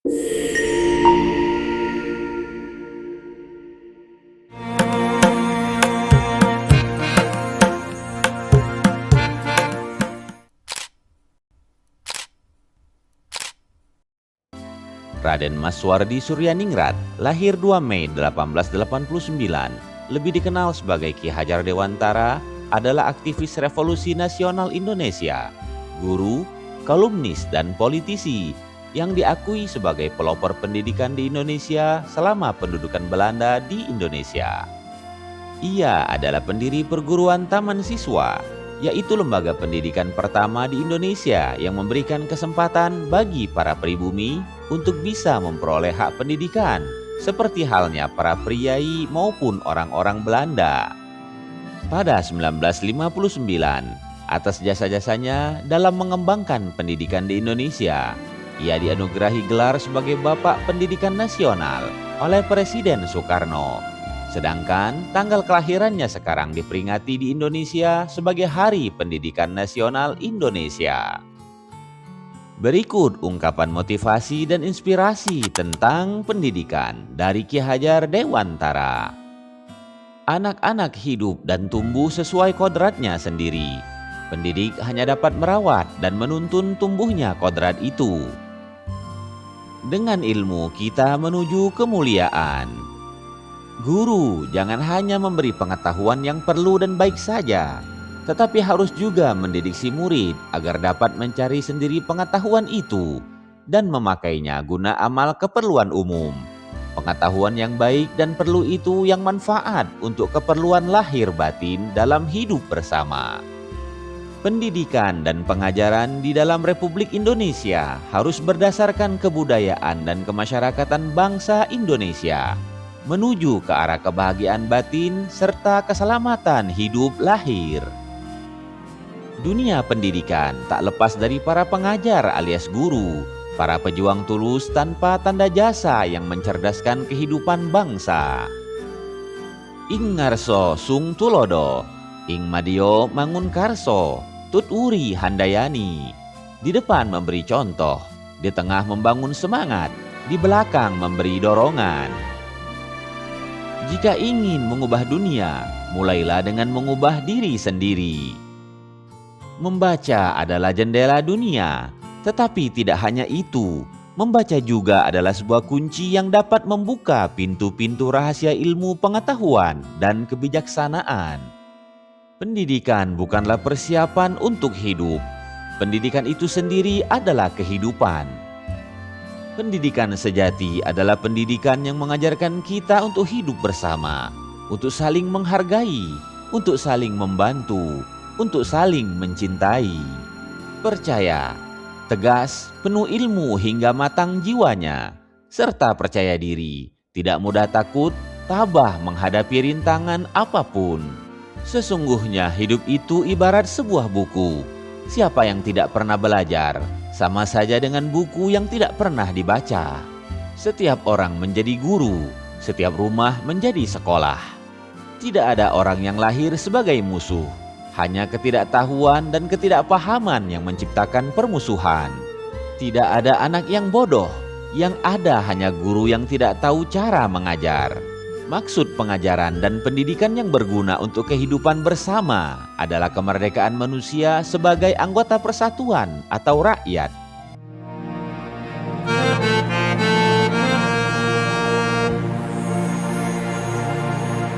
Raden Maswardi Suryaningrat, lahir 2 Mei 1889, lebih dikenal sebagai Ki Hajar Dewantara, adalah aktivis revolusi nasional Indonesia, guru, kolumnis, dan politisi yang diakui sebagai pelopor pendidikan di Indonesia selama pendudukan Belanda di Indonesia. Ia adalah pendiri perguruan Taman Siswa, yaitu lembaga pendidikan pertama di Indonesia yang memberikan kesempatan bagi para pribumi untuk bisa memperoleh hak pendidikan, seperti halnya para priai maupun orang-orang Belanda. Pada 1959, atas jasa-jasanya dalam mengembangkan pendidikan di Indonesia, ia dianugerahi gelar sebagai Bapak Pendidikan Nasional oleh Presiden Soekarno. Sedangkan tanggal kelahirannya sekarang diperingati di Indonesia sebagai Hari Pendidikan Nasional Indonesia. Berikut ungkapan motivasi dan inspirasi tentang pendidikan dari Ki Hajar Dewantara. Anak-anak hidup dan tumbuh sesuai kodratnya sendiri. Pendidik hanya dapat merawat dan menuntun tumbuhnya kodrat itu. Dengan ilmu kita menuju kemuliaan. Guru jangan hanya memberi pengetahuan yang perlu dan baik saja, tetapi harus juga mendidik si murid agar dapat mencari sendiri pengetahuan itu dan memakainya guna amal keperluan umum. Pengetahuan yang baik dan perlu itu yang manfaat untuk keperluan lahir batin dalam hidup bersama. Pendidikan dan pengajaran di dalam Republik Indonesia harus berdasarkan kebudayaan dan kemasyarakatan bangsa Indonesia, menuju ke arah kebahagiaan batin serta keselamatan hidup lahir. Dunia pendidikan tak lepas dari para pengajar alias guru, para pejuang tulus tanpa tanda jasa yang mencerdaskan kehidupan bangsa. Ing ngarso sung tulodo, ing madio mangun karso, tut uri handayani. Di depan memberi contoh, di tengah membangun semangat, di belakang memberi dorongan. Jika ingin mengubah dunia, mulailah dengan mengubah diri sendiri. Membaca adalah jendela dunia, tetapi tidak hanya itu. Membaca juga adalah sebuah kunci yang dapat membuka pintu-pintu rahasia ilmu pengetahuan dan kebijaksanaan. Pendidikan bukanlah persiapan untuk hidup. Pendidikan itu sendiri adalah kehidupan. Pendidikan sejati adalah pendidikan yang mengajarkan kita untuk hidup bersama, untuk saling menghargai, untuk saling membantu, untuk saling mencintai. Percaya, tegas, penuh ilmu hingga matang jiwanya, serta percaya diri, tidak mudah takut, tabah menghadapi rintangan apapun. Sesungguhnya hidup itu ibarat sebuah buku. Siapa yang tidak pernah belajar, sama saja dengan buku yang tidak pernah dibaca. Setiap orang menjadi guru, setiap rumah menjadi sekolah. Tidak ada orang yang lahir sebagai musuh. Hanya ketidaktahuan dan ketidakpahaman yang menciptakan permusuhan. Tidak ada anak yang bodoh, yang ada hanya guru yang tidak tahu cara mengajar. Maksud pengajaran dan pendidikan yang berguna untuk kehidupan bersama adalah kemerdekaan manusia sebagai anggota persatuan atau rakyat.